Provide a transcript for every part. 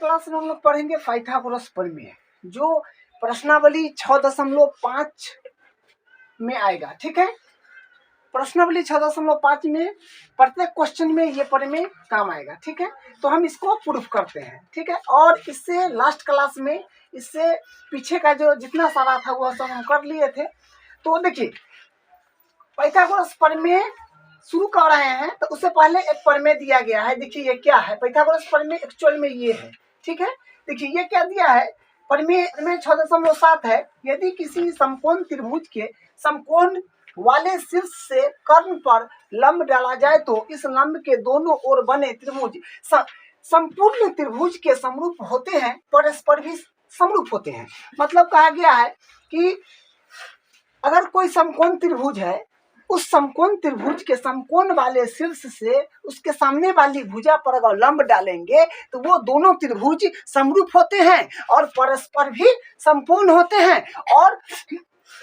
Class में हम लोग पढ़ेंगे पाइथागोरस प्रमेय, जो प्रश्नावली 6.5 में आएगा। ठीक है, प्रश्नावली 6.5 में प्रत्येक क्वेश्चन में ये प्रमेय काम आएगा। ठीक है, तो हम इसको प्रूफ करते हैं। ठीक है, और इससे लास्ट क्लास में इससे पीछे का जो जितना सारा था वह सब हम कर लिए थे। तो देखिए, पाइथागोरस प्रमेय शुरू कर रहे हैं तो उससे पहले एक प्रमेय दिया गया है। देखिए ये क्या है, पाइथागोरस प्रमेय एक्चुअल में ये है। ठीक है, देखिए ये क्या दिया है, प्रमेय 6.7 है। यदि किसी समकोण त्रिभुज के समकोण वाले शीर्ष से कर्ण पर लंब डाला जाए तो इस लंब के दोनों ओर बने त्रिभुज संपूर्ण त्रिभुज के समरूप होते हैं, परस्पर भी समरूप होते हैं। मतलब कहा गया है कि अगर कोई समकोण त्रिभुज है, उस समकोण त्रिभुज के समकोण वाले शीर्ष से उसके सामने वाली भुजा पर अगर लंब डालेंगे तो वो दोनों त्रिभुज समरूप होते हैं और परस्पर भी संपूर्ण होते हैं, और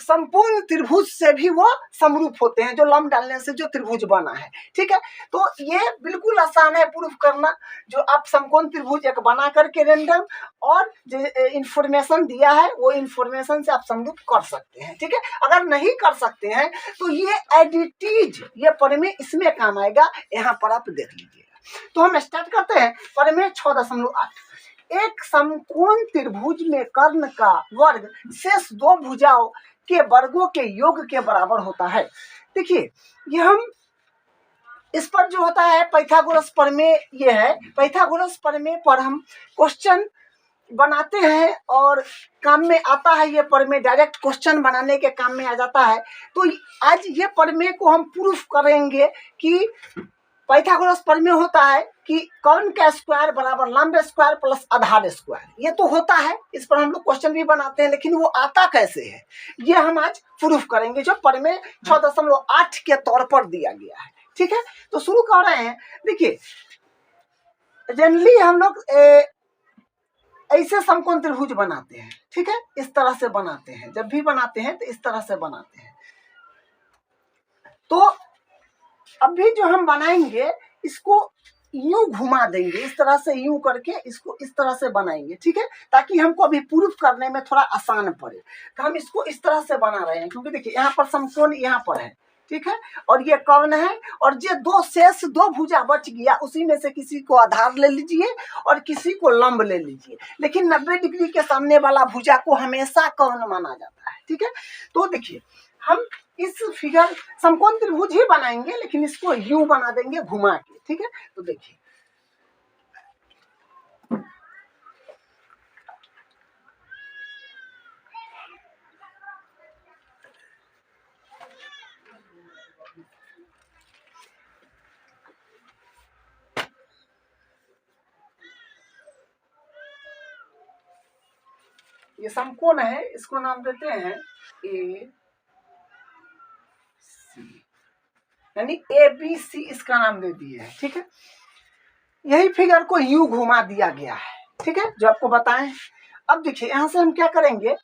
संपूर्ण त्रिभुज से भी वो समरूप होते हैं, जो लंब डालने से जो त्रिभुज बना है। ठीक है, तो ये बिल्कुल आसान है प्रूफ करना। जो आप समकोण त्रिभुज एक बना करके रेंडम और जो इंफॉर्मेशन दिया है वो इंफॉर्मेशन से आप समरूप कर सकते हैं। ठीक है, अगर नहीं कर सकते हैं तो ये एडिटीज, ये प्रमेय इसमें काम आएगा। यहाँ पर आप देख लीजिएगा। तो हम स्टार्ट करते हैं प्रमेय 6.8। एक समकोण त्रिभुज में कर्ण का वर्ग शेष दो भुजाओं के वर्गों के योग के बराबर होता है। देखिए, ये हम इस पर जो होता है पाइथागोरस प्रमेय, ये है पाइथागोरस प्रमेय पर हम क्वेश्चन बनाते हैं और काम में आता है। ये प्रमेय डायरेक्ट क्वेश्चन बनाने के काम में आ जाता है। तो आज ये प्रमेय को हम प्रूफ करेंगे कि पाइथागोरस प्रमेय होता है कि कर्ण का स्क्वायर बराबर लंब स्क्वायर प्लस आधार स्क्वायर। ये तो होता है, इस पर हम लोग क्वेश्चन भी बनाते हैं, लेकिन वो आता कैसे है ये हम आज प्रूफ करेंगे, जो प्रमेय 6.8 के तौर पर दिया गया है। ठीक है, तो शुरू कर रहे हैं। देखिए, जनरली हम लोग ऐसे समकोण त्रिभुज बनाते हैं। ठीक है, इस तरह से बनाते हैं, जब भी बनाते हैं तो इस तरह से बनाते हैं। तो अभी जो हम बनाएंगे इसको यूं घुमा देंगे, इस तरह से यूं करके इसको इस तरह से बनाएंगे। ठीक है, ताकि हमको अभी प्रूफ करने में थोड़ा आसान पड़े। तो हम इसको इस तरह से बना रहे हैं, क्योंकि देखिए यहाँ पर समकोण यहाँ पर है। ठीक है, और ये कर्ण है, और ये दो शेष दो भुजा बच गया, उसी में से किसी को आधार ले लीजिए और किसी को लंब ले लीजिए। लेकिन 90 डिग्री के सामने वाला भुजा को हमेशा कर्ण माना जाता है। ठीक है, तो देखिए हम इस फिगर समकोण त्रिभुज ही बनाएंगे, लेकिन इसको यूं बना देंगे घुमा के। ठीक है, तो देखिए ये समकोण है, इसको नाम देते हैं ए सी, यानी ए बी सी इसका नाम दे दिए है। ठीक है, यही फिगर को यू घुमा दिया गया है। ठीक है, जो आपको बताएं। अब देखिए यहां से हम क्या करेंगे,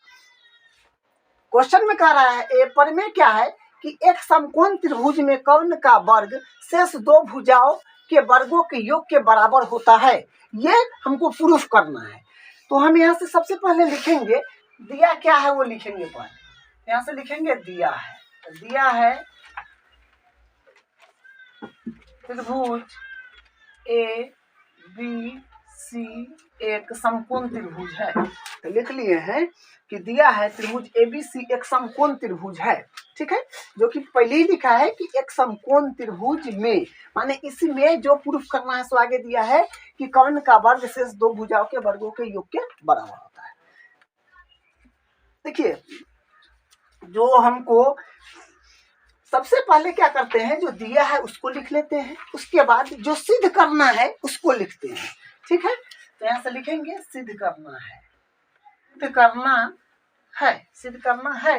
क्वेश्चन में कह रहा है प्रमेय क्या है कि एक समकोण त्रिभुज में कर्ण का वर्ग शेष दो भुजाओं के वर्गों के योग के बराबर होता है। ये हमको प्रूफ करना है। तो हम यहाँ से सबसे पहले लिखेंगे, दिया क्या है वो लिखेंगे। पहले यहाँ से लिखेंगे दिया है, दिया है त्रिभुज ए बी सी एक समकोण त्रिभुज है। तो लिख लिए हैं कि दिया है त्रिभुज ए बी सी एक समकोण त्रिभुज है। ठीक है, जो कि पहले ही लिखा है कि एक समकोण त्रिभुज में, माने इसमें जो प्रूफ करना है सो आगे दिया है कि कर्ण का वर्ग शेष दो भुजाओं के वर्गों के योग के बराबर होता है। देखिए, जो हमको सबसे पहले क्या करते हैं, जो दिया है उसको लिख लेते हैं, उसके बाद जो सिद्ध करना है उसको लिखते हैं। ठीक है, तो यहाँ से लिखेंगे सिद्ध करना है, सिद्ध करना है, सिद्ध करना है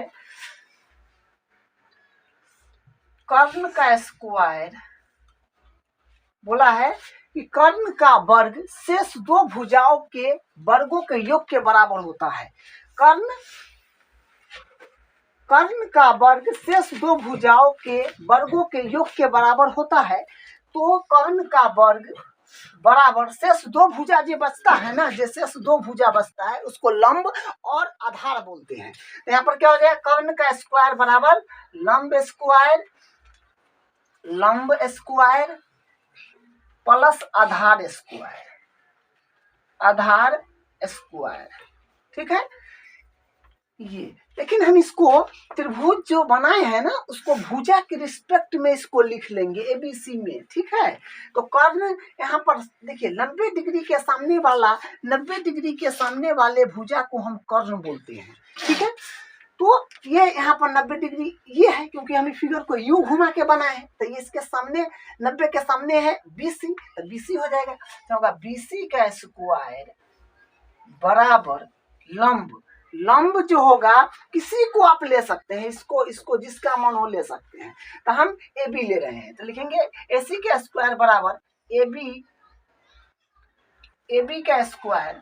कर्ण का स्क्वायर, बोला है कि कर्ण का वर्ग शेष दो भुजाओं के वर्गों के योग के बराबर होता है। कर्ण का वर्ग शेष दो भुजाओं के वर्गों के योग के बराबर होता है। तो कर्ण का वर्ग बराबर शेष दो भुजा जो बचता है ना, जो शेष दो भुजा बचता है उसको लंब और आधार बोलते हैं। तो यहाँ पर क्या हो जाएगा, कर्ण का स्क्वायर बराबर लंब स्क्वायर प्लस आधार स्क्वायर। ठीक है, ये लेकिन हम इसको त्रिभुज जो बनाए हैं ना उसको भुजा के रिस्पेक्ट में इसको लिख लेंगे एबीसी में। ठीक है, तो कर्ण यहाँ पर देखिए 90 डिग्री के सामने वाला 90 डिग्री के सामने वाले भुजा को हम कर्ण बोलते हैं। ठीक है, तो ये यहाँ पर 90 डिग्री ये है क्योंकि हम फिगर को यूं घुमा के बनाए हैं, तो ये इसके सामने 90 के सामने है बीसी, तो बीसी हो जाएगा। तो होगा बीसी का स्क्वायर बराबर लंब जो होगा किसी को आप ले सकते हैं, इसको जिसका मन हो ले सकते हैं। तो हम ए बी ले रहे हैं, तो लिखेंगे एसी का स्क्वायर बराबर ए बी का स्क्वायर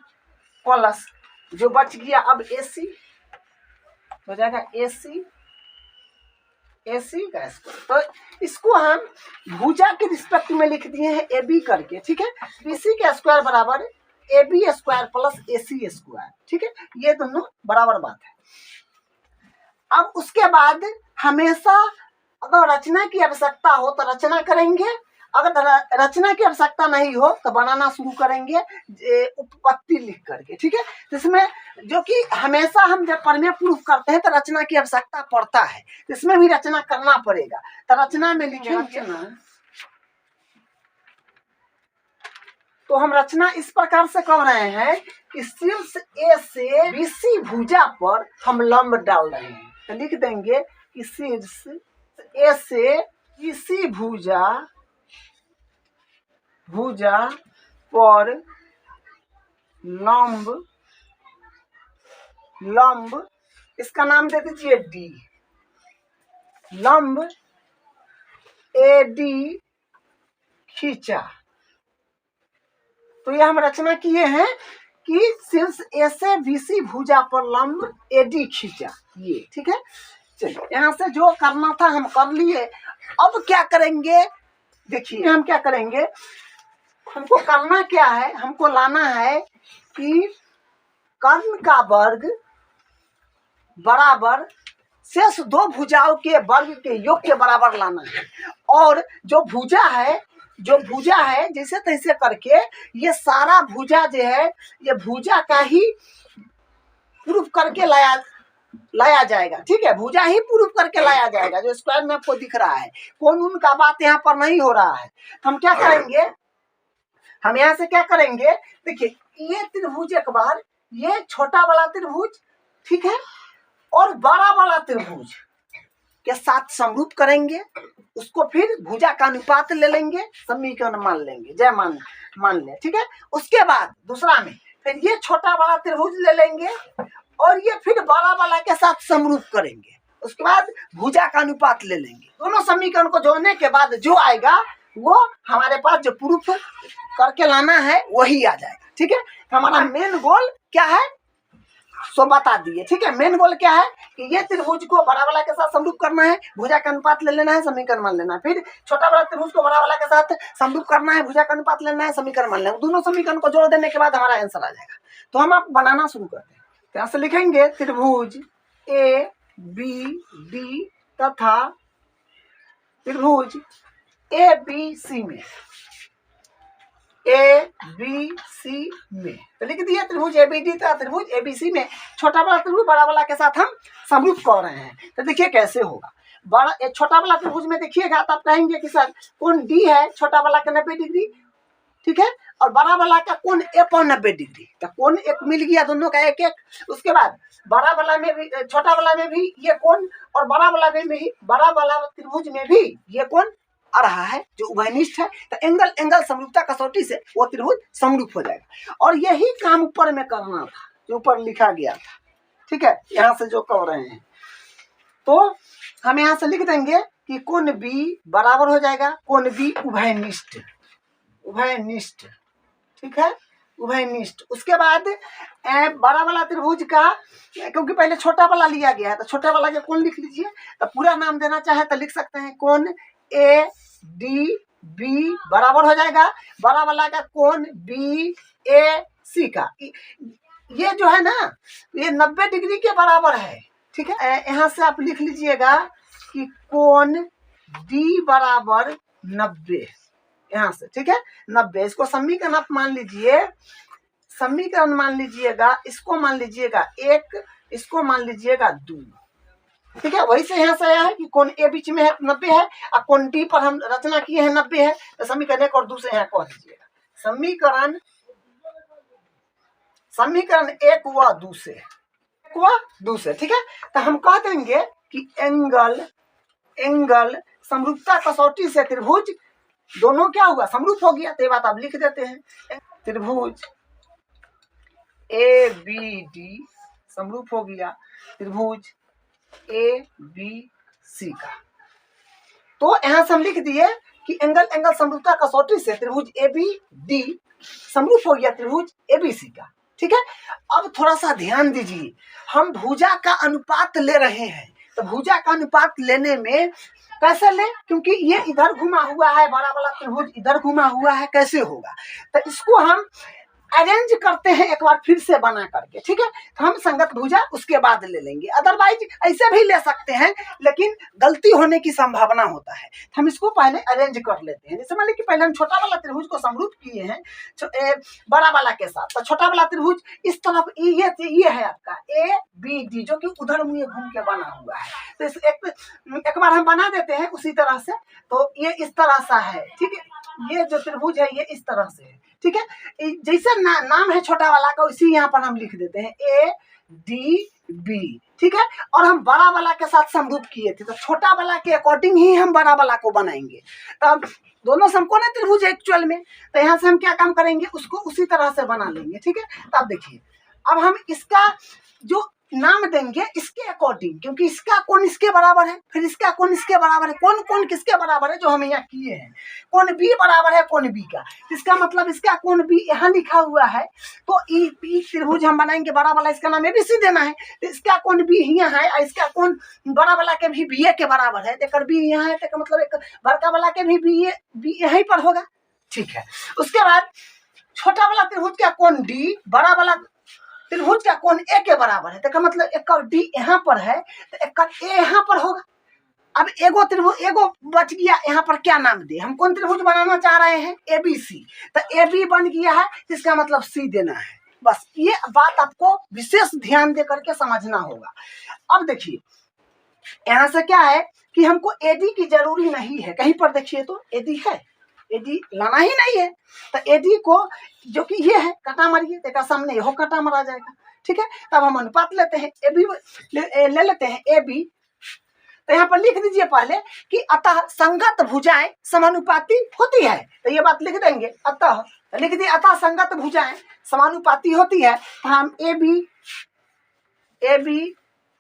प्लस जो बच गया अब एसी हो जाएगा एसी का स्क्वायर। तो इसको हम भुजा के रिस्पेक्ट में लिख दिए हैं ए बी करके। ठीक है, बीसी का स्क्वायर बराबर A B square plus A C square. ठीक है, ये दोनों बराबर बात है। अब उसके बाद हमेशा अगर रचना की आवश्यकता हो तो रचना करेंगे, अगर रचना की आवश्यकता नहीं हो तो बनाना शुरू करेंगे उपपत्ति लिख करके। ठीक है, इसमें जो कि हमेशा हम जब प्रमेय प्रूफ करते हैं तो रचना की आवश्यकता पड़ता है, इसमें भी रचना करना पड़ेगा। तो रचना में लिखेंगे तो हम रचना इस प्रकार से कर रहे हैं कि शीर्ष ए से बीसी भुजा पर हम लंब डाल रहे हैं। तो लिख देंगे कि शीर्ष ए से बीसी भुजा पर लंब इसका नाम दे दीजिए डी, लंब ए डी खींचा। तो ये हम रचना किए हैं कि शीर्ष ए से बीसी भुजा पर लंब एडी खींचा, ये। ठीक है, चलिए यहाँ से जो करना था हम कर लिए। अब क्या करेंगे, देखिए हम क्या करेंगे, हमको करना क्या है, हमको लाना है कि कर्ण का वर्ग बराबर शेष दो भुजाओं के वर्ग के योग के बराबर लाना है। और जो भुजा है जैसे तैसे करके ये सारा भुजा जो है ये भुजा का ही प्रूफ करके लाया जाएगा। ठीक है, भुजा ही प्रूफ करके लाया जाएगा। जो स्क्वायर में आपको दिख रहा है कौन उनका बात यहाँ पर नहीं हो रहा है। हम क्या करेंगे, हम यहाँ से क्या करेंगे, देखिए ये त्रिभुज एक बार ये छोटा वाला त्रिभुज, ठीक है, और बड़ा वाला त्रिभुज के साथ समरूप करेंगे, उसको फिर भुजा का अनुपात ले लेंगे, समीकरण मान लेंगे, जय मान ले। ठीक है, उसके बाद दूसरा में फिर ये छोटा वाला त्रिभुज ले लेंगे और ये फिर बड़ा वाला के साथ समरूप करेंगे, उसके बाद भुजा का अनुपात ले लेंगे। दोनों समीकरण को जोड़ने के बाद जो आएगा वो हमारे पास जो प्रूफ करके लाना है वही आ जाएगा। ठीक है, हमारा मेन गोल क्या है सो बता दिए। ठीक है, मेन गोल क्या है कि ये त्रिभुज को बड़ा वाला के साथ समरूप करना है, भुजा का अनुपात ले लेना है, समीकरण मान लेना है। फिर छोटा वाला त्रिभुज को बड़ा वाला के साथ समरूप करना है, भुजा का अनुपात लेना है, समीकरण मान लेना है। दोनों समीकरण को जोड़ देने के बाद हमारा आंसर आ जाएगा। तो हम आप बनाना शुरू करते हैं। यहाँ से लिखेंगे त्रिभुज ए बी डी तथा त्रिभुज ए बी सी में तो लिख दिया त्रिभुज एबीडी था त्रिभुज एबीसी में छोटा वाला त्रिभुज बड़ा वाला के साथ हम समरूप कर रहे हैं। तो देखिए कैसे होगा, बड़ा छोटा वाला त्रिभुज में देखिएगा तो आप कहेंगे कि सर कोण डी है छोटा वाला का 90 डिग्री, ठीक है, और बड़ा वाला का कोण ए पर 90 डिग्री, तो कोण एक मिल गया दोनों का एक एक। उसके बाद बड़ा वाला में भी छोटा वाला में भी ये कोण और बड़ा वाला में भी बड़ा वाला त्रिभुज में भी ये कोण आ रहा है जो उभयनिष्ठ है। तो एंगल समरूपता कसौटी से वो त्रिभुज समरूप हो जाएगा। और यही काम ऊपर में करना था जो ऊपर लिखा गया था। ठीक है, यहाँ से जो कर रहे हैं तो हम यहाँ से लिख देंगे कि कोण बी बराबर हो जाएगा कोण बी उभयनिष्ठ, ठीक है, उभयनिष्ठ। उसके बाद बड़ा वाला त्रिभुज का क्योंकि पहले छोटा वाला लिया गया है तो छोटा वाला के कोण लिख लीजिए। तो पूरा नाम देना चाहे तो लिख सकते हैं कोण ए डी बी बराबर हो जाएगा बड़ा वाला का कोण बी ए सी का, ये जो है ना ये 90 डिग्री के बराबर है। ठीक है, यहाँ से आप लिख लीजिएगा कि कोण डी बराबर 90, यहाँ से। ठीक है, 90, इसको समीकरण आप मान लीजिए, समीकरण मान लीजिएगा, इसको मान लीजिएगा 1, इसको मान लीजिएगा 2। ठीक है, वही से यहाँ से आया है कि कोण ए बीच में है 90 है, और कोण डी पर हम रचना किए हैं 90 है, तो समीकरण 1 और 2 से यहाँ कह दीजिएगा। समीकरण 1 व 2 से, 1 व 2 से। ठीक है, तो हम कह देंगे कि एंगल समरूपता कसौटी से त्रिभुज दोनों क्या हुआ, समरूप हो गया। तो ये बात आप लिख देते हैं, त्रिभुज ए बी डी समरूप हो गया त्रिभुज ए बी सी का। तो यहां से हम लिख दिए कि एंगल समरूपता कसौटी से त्रिभुज ए बी डी समरूप हो गया त्रिभुज ए बी सी का। ठीक है, अब थोड़ा सा ध्यान दीजिए, हम भुजा का अनुपात ले रहे हैं, तो भुजा का अनुपात लेने में कैसे ले, क्योंकि ये इधर घुमा हुआ है, बड़ा वाला त्रिभुज इधर घुमा हुआ है, कैसे होगा, तो इसको हम अरेंज करते हैं एक बार फिर से बना करके। ठीक है, तो हम संगत भुजा उसके बाद ले लेंगे, अदरवाइज ऐसे भी ले सकते हैं, लेकिन गलती होने की संभावना होता है। तो हम इसको पहले अरेंज कर लेते हैं। जैसे मान लीजिए कि पहले हम छोटा वाला त्रिभुज को समरूप किए हैं बड़ा वाला के साथ, तो छोटा वाला त्रिभुज इस तरफ ये है आपका ए बी डी, जो कि उधर मुझे घूम के बना हुआ है। तो इस एक बार हम बना देते हैं उसी तरह से, तो ये इस तरह सा है। ठीक है, ये जो त्रिभुज है ये इस तरह से है। ठीक है, जैसे नाम है छोटा वाला का उसी यहाँ पर हम लिख देते हैं ए डी बी। ठीक है, और हम बड़ा वाला के साथ समरूप किए थे, तो छोटा वाला के अकॉर्डिंग ही हम बड़ा वाला को बनाएंगे। तब दोनों समकोण है त्रिभुज एक्चुअल में, तो यहाँ से हम क्या काम करेंगे, उसको उसी तरह से बना लेंगे। ठीक है, तो अब देखिए, अब हम इसका जो नाम देंगे इसके अकॉर्डिंग, क्योंकि इसका कोण इसके बराबर है, फिर इसका कोण इसके बराबर है, कोण किसके बराबर है, जो हम यहाँ किए हैं, कोण बी बराबर है कोण बी का। इसका मतलब इसका कोण बी यहाँ लिखा हुआ है, तो ई त्रिभुज हम बनाएंगे बड़ा वाला, इसका नाम एबीसी देना है। तो इसका कोण बी यहाँ है, और इसका कोण बड़ा वाला के भी बी के बराबर है, तो बी यहाँ है, तो मतलब एक बड़का वाला के भी बी यहीं पर होगा। ठीक है, उसके बाद छोटा वाला त्रिभुज का कोण डी बड़ा वाला त्रिभुज का कोण ए के बराबर है, तो मतलब एक डी यहाँ पर है, तो एक ए यहाँ पर होगा। अब एगो त्रिभुज एगो बच गया, यहाँ पर क्या नाम दे, हम कौन त्रिभुज बनाना चाह रहे हैं, ए बी सी, तो ए बी बन गया है, इसका मतलब सी देना है। बस ये बात आपको विशेष ध्यान दे करके समझना होगा। अब देखिए यहाँ से क्या है कि हमको एडी की जरूरी नहीं है, कहीं पर देखिए तो एडी है, एडी लाना ही नहीं है, तो एडी को जो कि ये है कटा मारिए, देखा सामने यहो कटा मारा जाएगा। ठीक है, तब हम अनुपात लेते हैं ए बी ले लेते हैं ए बी, तो यहाँ पर लिख दीजिए पहले कि अतः संगत भुजाएं समानुपाती होती है, तो ये बात लिख देंगे, अतः लिख दिए अतः संगत भुजाएं समानुपाती होती है। तो हम ए बी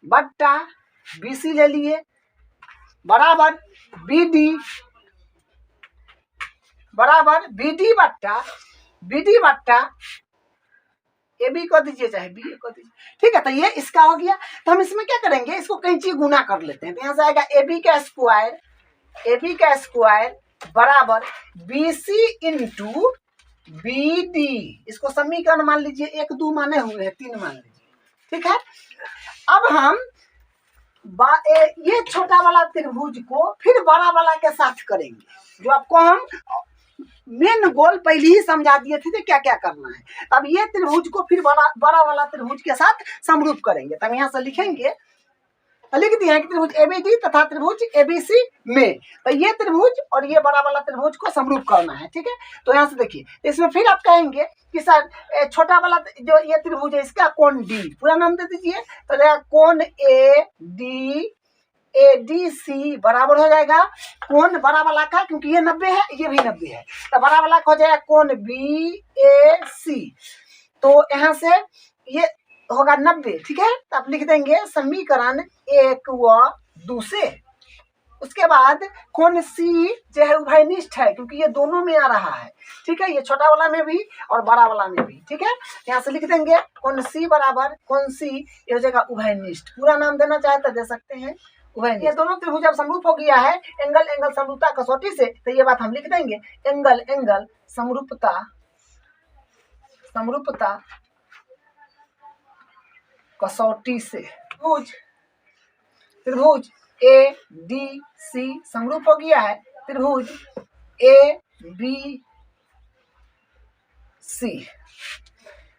बट्टा बी सी ले लिए बराबर बी डी बराबर बी डी बट्टा ए बी को दीजिए चाहे बी को दीजिए। ठीक है, तो ये इसका हो गया। तो हम इसमें क्या करेंगे, इसको कैंची गुना कर लेते हैं, तो यहाँ से आएगा ए बी का स्क्वायर बराबर B C into B D. इसको समीकरण मान लीजिए, 1 2 माने हुए हैं, 3 मान लीजिए। ठीक है, अब हम ये छोटा वाला त्रिभुज को फिर बड़ा वाला के साथ करेंगे, जो आपको हम मेन गोल पहले ही समझा दिए थे कि क्या क्या करना है। तब ये त्रिभुज को फिर बड़ा वाला त्रिभुज के साथ समरूप करेंगे। तब यहाँ से लिखेंगे, लिख दिया है कि त्रिभुज एबीडी तथा त्रिभुज एबीसी में, तो ये त्रिभुज और ये बड़ा वाला त्रिभुज को समरूप करना है। ठीक है, तो यहाँ से देखिए, इसमें फिर आप कहेंगे कि सर छोटा वाला जो ये त्रिभुज है इसका कोण डी, पूरा नाम दे दीजिए, तो कोण ए डी सी बराबर हो जाएगा कोण बड़ा वाला का, क्योंकि ये 90 है ये भी 90 है, तो बड़ा वाला का हो जाएगा कोण बी ए सी, तो यहाँ से ये होगा 90। ठीक है, तो आप लिख देंगे समीकरण 1 व 2 से। उसके बाद कोण सी जो है उभयनिष्ठ है, क्योंकि ये दोनों में आ रहा है। ठीक है, ये छोटा वाला में भी और बड़ा वाला में भी। ठीक है, यहाँ से लिख देंगे कोण सी बराबर कोण सी, ये हो जाएगा उभयनिष्ठ, पूरा नाम देना चाहे तो दे सकते हैं, उभयनिष्ठ। ये दोनों त्रिभुज अब समरूप हो गया है एंगल एंगल समरूपता कसौटी से, तो ये बात हम लिख देंगे, एंगल एंगल समरूपता समरूपता कसौटी से त्रिभुज त्रिभुज ए डी सी समरूप हो गया है त्रिभुज ए बी सी।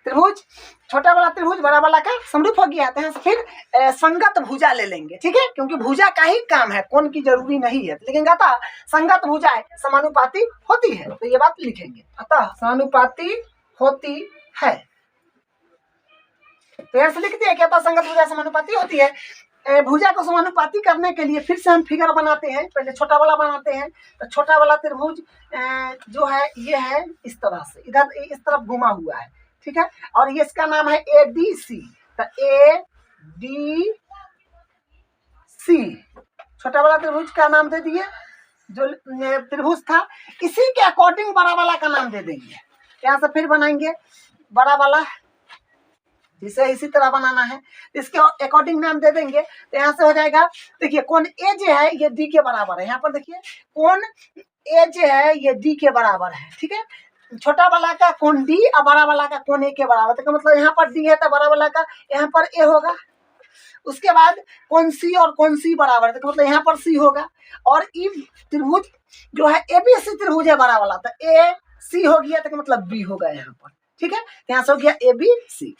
त्रिभुज छोटा वाला त्रिभुज बड़ा वाला का समरूप हो गया है, तो यहाँ से फिर संगत भुजा ले लेंगे, ठीक है, क्योंकि भुजा का ही काम है, कोण की जरूरी नहीं है, लेकिन कहता संगत भुजा समानुपाती होती है, तो ये बात लिखेंगे, अतः समानुपाती होती है, तो यहाँ से लिखते हैं कहता संगत भुजा समानुपाती होती है। भुजा को समानुपाती करने के लिए फिर से हम फिगर बनाते हैं, पहले छोटा वाला बनाते हैं, तो छोटा वाला त्रिभुज जो है ये है इस तरह से, इधर इस तरफ घुमा हुआ है, ठीक है, और ये इसका नाम है ए डी सी, तो ए डी सी छोटा वाला त्रिभुज का नाम दे दिए, जो त्रिभुज था इसी के अकॉर्डिंग बड़ा वाला का नाम दे देंगे। यहाँ से फिर बनाएंगे बड़ा वाला, जिसे इसी तरह बनाना है, इसके अकॉर्डिंग नाम दे देंगे, तो यहाँ से हो जाएगा, देखिए कोण ए जो है ये डी के बराबर है, यहाँ पर देखिए कोण ए जो है ये डी के बराबर है, ठीक है, छोटा वाला का कोण डी और बड़ा वाला का कोण ए के बराबर, तो मतलब यहाँ पर डी है तो बड़ा वाला का यहाँ पर ए होगा, उसके बाद कोण सी और कोण सी बराबर है, तो मतलब यहाँ पर सी होगा, और ई त्रिभुज जो है ए बी सी त्रिभुज है बड़ा वाला, तो ए सी हो गया तो मतलब बी होगा यहाँ पर, ठीक है, यहाँ से हो गया ए बी सी।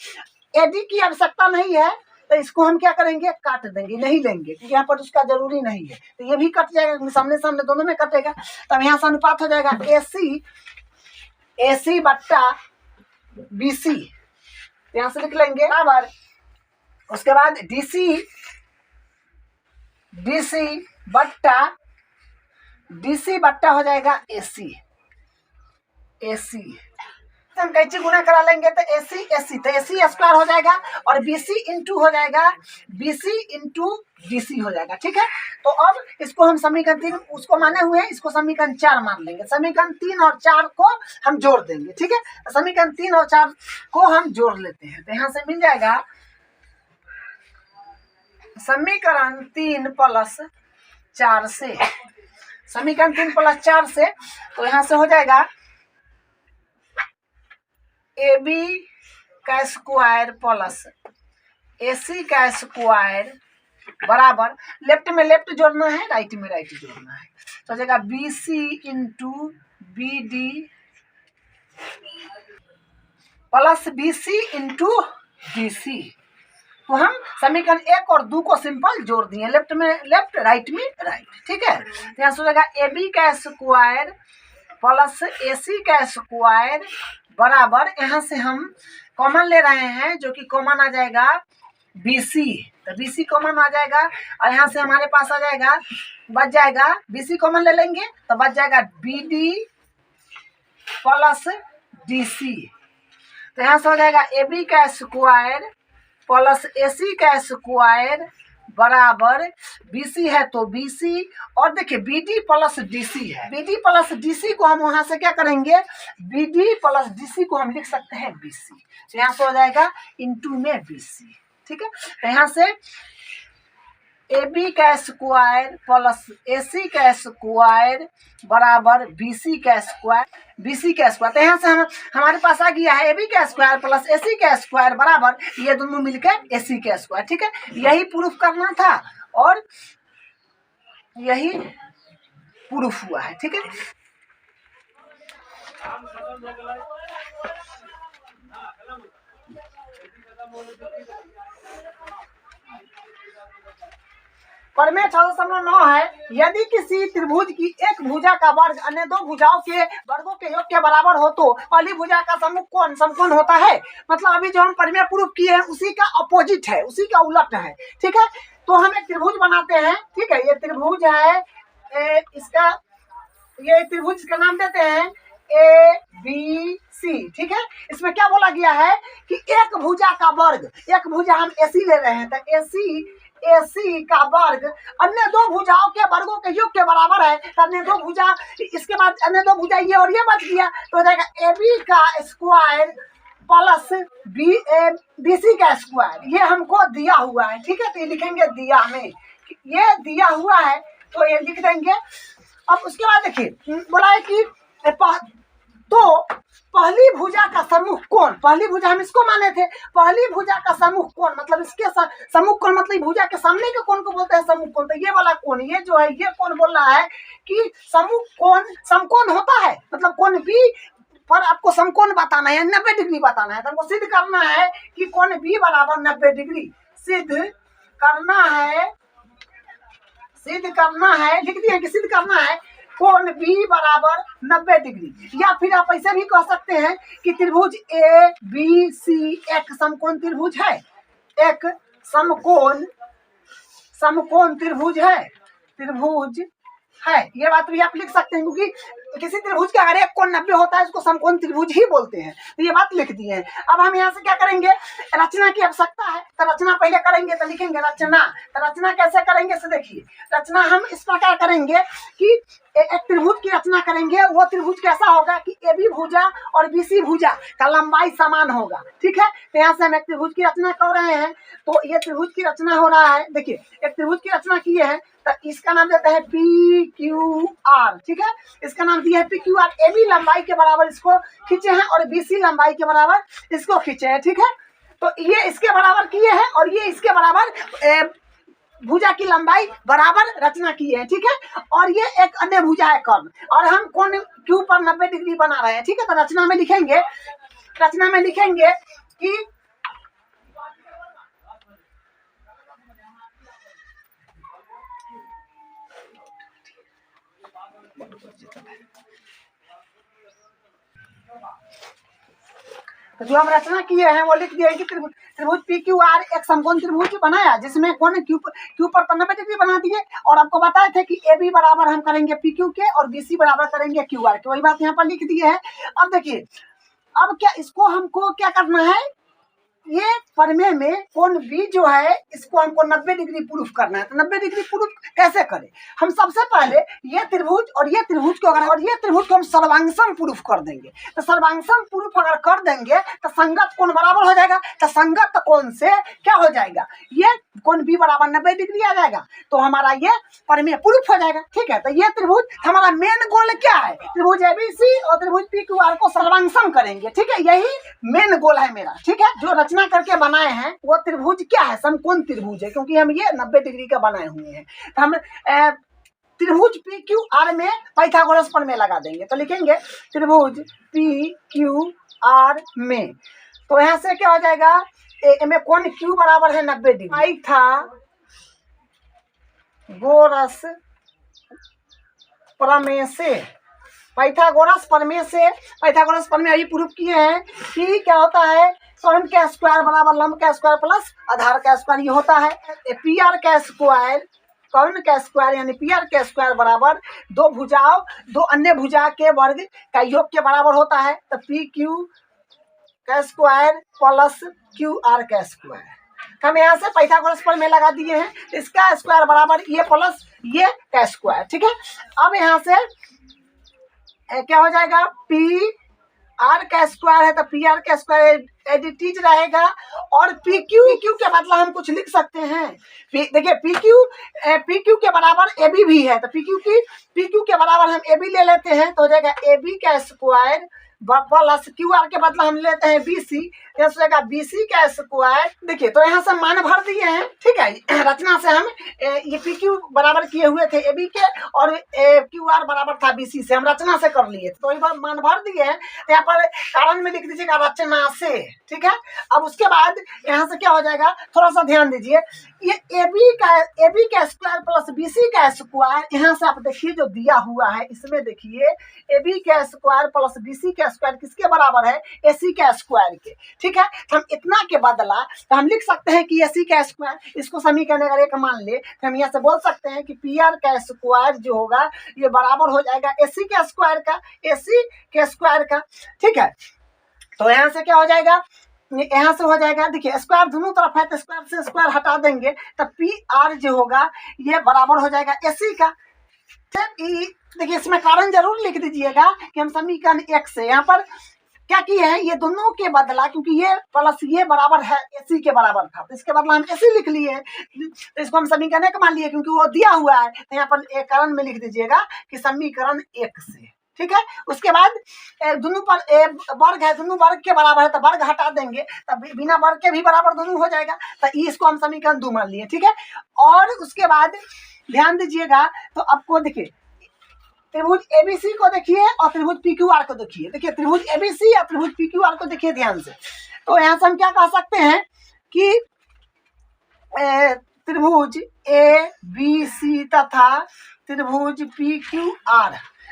एडी की आवश्यकता नहीं है, तो इसको हम क्या करेंगे, काट देंगे, नहीं लेंगे, क्योंकि यहाँ पर उसका जरूरी नहीं है, तो ये भी कट जाएगा, सामने सामने दोनों में कटेगा, तब यहाँ से अनुपात हो जाएगा ए सी बट्टा बी सी, यहाँ से लिख लेंगे बराबर, उसके बाद डी सी बट्टा हो जाएगा ए सी, हम कैसे गुना करा लेंगे, तो ए सी तो ए सी स्क्वायर हो जाएगा, और बी सी इंटू हो जाएगा B C into D C हो जाएगा, ठीक है, तो अब इसको हम समीकरण 3 उसको माने हुए हैं, इसको समीकरण 4 मान लेंगे, समीकरण 3 और 4 को हम जोड़ देंगे, ठीक है, तो समीकरण 3 और 4 को हम जोड़ लेते हैं, तो यहाँ से मिल जाएगा समीकरण 3 प्लस 4 से, समीकरण 3 प्लस 4 से, तो यहाँ से हो जाएगा ए बी का स्क्वायर प्लस ए सी का स्क्वायर बराबर, लेफ्ट में लेफ्ट जोड़ना है, राइट में राइट जोड़ना है, तो हो जाएगा B C into B D plus B C into D C, तो हम समीकरण 1 और 2 को सिंपल जोड़ दिए, लेफ्ट में लेफ्ट राइट में राइट, ठीक है, तो यहाँ से हो जाएगा ए बी का स्क्वायर प्लस ए सी का स्क्वायर बराबर, यहाँ से हम कॉमन ले रहे हैं, जो कि कॉमन आ जाएगा BC, तो BC कॉमन आ जाएगा, और यहाँ से हमारे पास आ जाएगा, बच जाएगा BC कॉमन ले लेंगे तो बच जाएगा BD प्लस DC, तो यहाँ से हो जाएगा AB का स्क्वायर प्लस AC का स्क्वायर बराबर BC है तो BC, और देखिए BD प्लस DC है, BD प्लस DC को हम वहां से क्या करेंगे, BD प्लस DC को हम लिख सकते हैं BC, तो यहाँ से हो जाएगा इंटू में BC, ठीक है, तो यहाँ से AB का स्क्वायर प्लस AC का स्क्वायर बराबर BC का स्क्वायर, तो यहाँ से हमारे पास आ गया है AB का स्क्वायर प्लस AC का स्क्वायर बराबर ये दोनों मिलकर AC का स्क्वायर, ठीक है, यही प्रूफ करना था और यही प्रूफ हुआ है, ठीक है। प्रमेय 6.9 है, यदि किसी त्रिभुज की एक भुजा का वर्ग अन्य दो भुजाओं के वर्गों के योग के बराबर हो तो पहली भुजा का समकोण समकोण होता है, मतलब अभी जो हम प्रमेय प्रूफ किए हैं उसी का अपोजिट है, उसी का उलट है, ठीक है। तो हम एक त्रिभुज बनाते हैं, ठीक है, ये त्रिभुज है, इसका ये त्रिभुज का नाम देते हैं ABC, ठीक है। इसमें क्या बोला गया है कि एक भुजा का वर्ग, एक भुजा हम AC ले रहे हैं तो AC का वर्ग अन्य दो भुजाओं के वर्गों के योग के बराबर है, तो अन्य दो भुजा, इसके बाद अन्य दो भुजा ये और ये बच गया, तो हो जाएगा AB का स्क्वायर प्लस BC का स्क्वायर, ये हमको दिया हुआ है, ठीक है, तो ये लिखेंगे दिया में ये दिया हुआ है तो ये लिख देंगे। अब उसके बाद देखिए बोला है कि तो पहली भुजा का सम्मुख कोण, पहली भुजा हम इसको माने थे, पहली भुजा का सम्मुख कोण मतलब इसके सम्मुख कोण मतलब भुजा के सामने के कोण को बोलते हैं सम्मुख कोण। तो ये वाला कोण, ये जो है ये कोण बोल रहा है कि सम्मुख कोण समकोण होता है, मतलब कोण बी पर आपको समकोण बताना है, 90 डिग्री बताना है। तो हमको सिद्ध करना है कि कोण बी बराबर 90 डिग्री सिद्ध करना है, सिद्ध करना है, लिख दिए कि सिद्ध करना है कोण बी बराबर 90 डिग्री। या फिर आप ऐसे भी कह सकते हैं कि त्रिभुज ए बी सी एक समकोण त्रिभुज है, एक समकोण त्रिभुज है, ये बात भी आप लिख सकते हैं, क्योंकि किसी त्रिभुज का हर एक कोण 90 होता है, इसको समकोण त्रिभुज ही बोलते हैं। तो ये बात लिख दी है। अब हम यहाँ से क्या करेंगे, रचना की आवश्यकता है, तो रचना पहले करेंगे। तो लिखेंगे रचना। तो रचना कैसे करेंगे से देखिए, रचना हम इस प्रकार करेंगे कि एक त्रिभुज की रचना करेंगे। वो त्रिभुज कैसा होगा कि ए बी भुजा और बी सी भुजा का लंबाई समान होगा, ठीक है। तो यहाँ से हम एक त्रिभुज की रचना कर रहे हैं। तो ये त्रिभुज की रचना हो रहा है, देखिए एक त्रिभुज की रचना किए हैं, तो इसका नाम देते हैं पी क्यू आर, ठीक है। इसका नाम दिया है P Q R. A B लंबाई के बराबर इसको खींचे हैं और बी सी लंबाई के बराबर इसको खींचे हैं, ठीक है। तो ये इसके बराबर किए हैं और ये इसके बराबर भुजा की लंबाई बराबर रचना की है, ठीक है। और ये एक अन्य भुजा है कर्ण, और हम कोण क्यू पर 90 डिग्री बना रहे हैं, ठीक है। तो रचना में लिखेंगे कि तो जो हम रचना किए हैं वो लिख दिए कि त्रिभुज पी क्यू आर एक समकोण त्रिभुज बनाया जिसमें कोण क्यू पर 90 डिग्री बना दिए। और आपको बताए थे कि ए बी बराबर हम करेंगे पी क्यू के और बी सी बराबर करेंगे क्यू आर के, वही बात यहाँ पर लिख दिए है। अब देखिए, अब क्या इसको हमको क्या करना है, ये प्रमेय में कोण बी जो है इसको हमको 90 डिग्री प्रूफ करना है। तो 90 डिग्री प्रूफ कैसे करें, हम सबसे पहले ये त्रिभुज और ये त्रिभुज को अगर, और ये त्रिभुज को हम सर्वांगसम प्रूफ कर देंगे। तो सर्वांगसम प्रूफ अगर कर देंगे तो संगत कोण बराबर हो जाएगा। तो संगत कोण से क्या हो जाएगा, ये कोण बी बराबर 90 डिग्री आ जाएगा। तो हमारा ये प्रमेय प्रूफ हो जाएगा, ठीक है। तो ये त्रिभुज हमारा मेन गोल क्या है, त्रिभुज एबीसी और त्रिभुज पी क्यू आर को सर्वांगसम करेंगे, ठीक है। यही मेन गोल है मेरा, ठीक है। जो रचना करके बनाए हैं वो त्रिभुज क्या है, समकोण त्रिभुज है, क्योंकि हम ये 90 डिग्री का बनाए हुए हैं। तो हम त्रिभुज पी क्यू आर में पाइथागोरस प्रमेय लगा देंगे। तो लिखेंगे त्रिभुज पी क्यू आर में, तो यहाँ से क्या हो जाएगा, में कोण क्यू बराबर है 90 डिग्री। पाइथागोरस प्रमेय अभी प्रूफ किए हैं कि क्या होता है, कर्ण का स्क्वायर बराबर लंब का स्क्वायर प्लस आधार का स्क्वायर, ये होता है पी आर का स्क्वायर, कर्ण का स्क्वायर यानी पी आर का स्क्वायर बराबर दो भुजाओं दो अन्य भुजा के वर्ग का योग के बराबर होता है। तो पी क्यू का स्क्वायर प्लस क्यू आर का स्क्वायर। हम यहाँ से पाइथागोरस प्रमेय लगा दिए हैं, इसका स्क्वायर बराबर ये प्लस ये का स्क्वायर, ठीक है। अब यहाँ से क्या हो जाएगा, पी आर का स्क्वायर है तो पी आर का स्क्वायर एडिटिज रहेगा, और पी क्यू के बदला हम कुछ लिख सकते हैं। देखिए पी क्यू के बराबर ए बी भी है, तो पी क्यू के बराबर हम ए बी ले लेते हैं, तो हो जाएगा ए बी का स्क्वायर प्लस क्यू आर के बदला हम लेते हैं बी सी, बी सी का स्क्वायर। देखिए तो यहाँ से मान भर दिए हैं, ठीक है। रचना से हम ये पी क्यू बराबर किए हुए थे ए बी के और क्यू आर बराबर था बी सी से, हम रचना से कर लिए, तो एक बार मान भर दिए हैं। तो यहाँ पर कारण में लिख दीजिएगा रचना से, ठीक है। अब उसके बाद यहाँ से क्या हो जाएगा, थोड़ा सा ध्यान दीजिए, ये ए बी का स्क्वायर प्लस बी सी का स्क्वायर, यहाँ से आप देखिए जो दिया हुआ है इसमें देखिए ए बी का स्क्वायर प्लस बी सी का स्क्वायर किसके बराबर है, ए सी का स्क्वायर के, ठीक है। तो हम इतना के बदला तो हम लिख सकते हैं कि ए सी का स्क्वायर, इसको समीकरण अगर एक मान ले तो हम यहाँ से बोल सकते हैं कि पी आर का स्क्वायर जो होगा ये बराबर हो जाएगा ए सी के स्क्वायर का, ए सी के स्क्वायर का, ठीक है। तो यहाँ से क्या हो जाएगा, यहाँ से हो जाएगा, देखिए स्क्वायर दोनों तरफ है तो स्क्वायर से स्क्वायर हटा देंगे तो पी आर जो होगा ये बराबर हो जाएगा ए सी का। देखिए इसमें कारण जरूर लिख दीजिएगा कि हम समीकरण एक से यहाँ पर क्या किए हैं, ये दोनों के बदला, क्योंकि ये प्लस ये बराबर है AC के बराबर था, तो इसके बदला हम AC लिख लिए, तो इसको हम समीकरण 1 मान लिए क्योंकि वो दिया हुआ है। तो यहाँ पर एकरण में लिख दीजिएगा कि समीकरण 1 से, ठीक है। उसके बाद दोनों पर वर्ग है, दोनों वर्ग के बराबर है, तो वर्ग हटा देंगे, तब बिना वर्ग के भी बराबर दोनों हो जाएगा, तो इसको हम समीकरण 2 मान लिए, ठीक है। और उसके बाद ध्यान दीजिएगा, तो आपको देखिए त्रिभुज ABC को देखिए और त्रिभुज PQR को देखिए। देखिए त्रिभुज ABC और त्रिभुज PQR को देखिए ध्यान से, तो यहाँ से हम क्या कह सकते हैं कि त्रिभुज ABC तथा त्रिभुज PQR,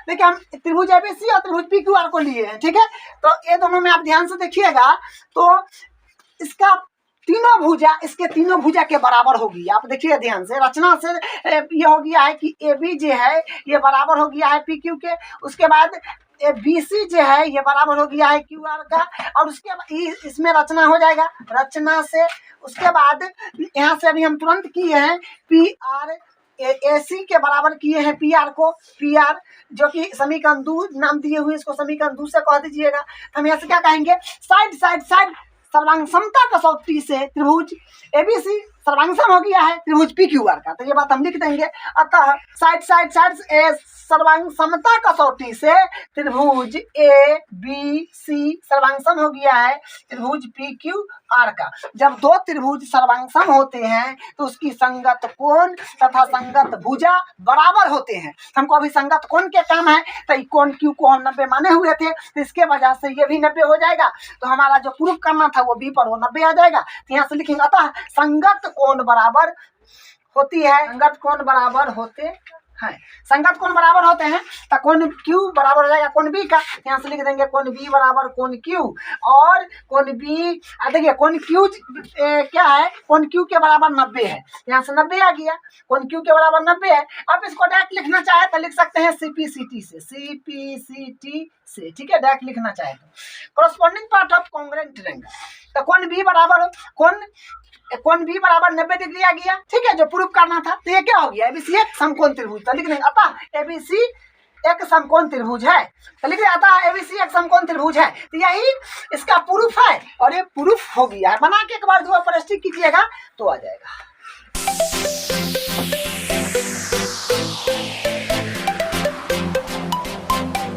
देखिए हम त्रिभुज ABC और त्रिभुज PQR को लिए हैं, ठीक है। तो ये दोनों में आप ध्यान से देखिएगा, तो इसका तीनों भुजा इसके तीनों भुजा के बराबर होगी। आप देखिए ध्यान से, रचना से ये हो गया है कि AB जो है ये बराबर हो गया है PQ के, उसके बाद BC जो है ये बराबर हो गया है QR का, और उसके बाद इसमें रचना हो जाएगा, रचना से उसके बाद यहाँ से अभी हम तुरंत किए हैं PR AC के बराबर किए हैं PR को, PR जो कि समीकरण 2 नाम दिए हुए, इसको समीकरण 2 से कह दीजिएगा। हम यहाँ से क्या कहेंगे, साइड साइड साइड सर्वांग समता कसौटी से त्रिभुज ABC सर्वांग सम हो गया है त्रिभुज PQR का, तो ये बात हम लिख देंगे। अतः साइड साइड साइड सर्वांग समता कसौटी से त्रिभुज ABC सर्वांग सम हो गया है त्रिभुज PQR का। जब दो त्रिभुज सर्वांग सम होते हैं तो उसकी संगत कोण तथा संगत भुजा बराबर होते हैं। हमको अभी संगत कोण के काम है, तो कोण Q को हम 90 माने हुए थे, तो इसके वजह से ये भी 90 हो जाएगा, तो हमारा जो प्रूफ करना था वो B पर वो 90 आ जाएगा। तो यहाँ से लिखेंगे अतः संगत कोण बराबर होती है, संगत कोण बराबर होते हैं, संगत कोण बराबर होते हैं, तो कोण Q बराबर हो जाएगा कोण B का। यहाँ से लिख देंगे कोण B बराबर कोण Q, और कोण B देखिए कोण Q क्या है, कोण Q के बराबर 90 है, यहाँ से 90 आ गया, कोण Q के बराबर 90 है। अब इसको डायरेक्ट लिखना चाहे तो लिख सकते हैं CPCT से, ठीक है, डायरेक्ट लिखना चाहे तो। Corresponding part of congruent triangle, तो कोण B बराबर कोण B बराबर 90 डिग्री आ गया, ठीक है, जो प्रूफ करना था। तो ये क्या हो गया, ABC एक समकोण त्रिभुज, तो लिख देंगे अतः ABC एक समकोण त्रिभुज है, तो लिख देंगे अतः ABC एक समकोण त्रिभुज है। तो यही इसका प्रूफ है, और ये प्रूफ हो गया है, बना के एक बार जो आप प्रश्न कीजिएगा तो आ जाएगा।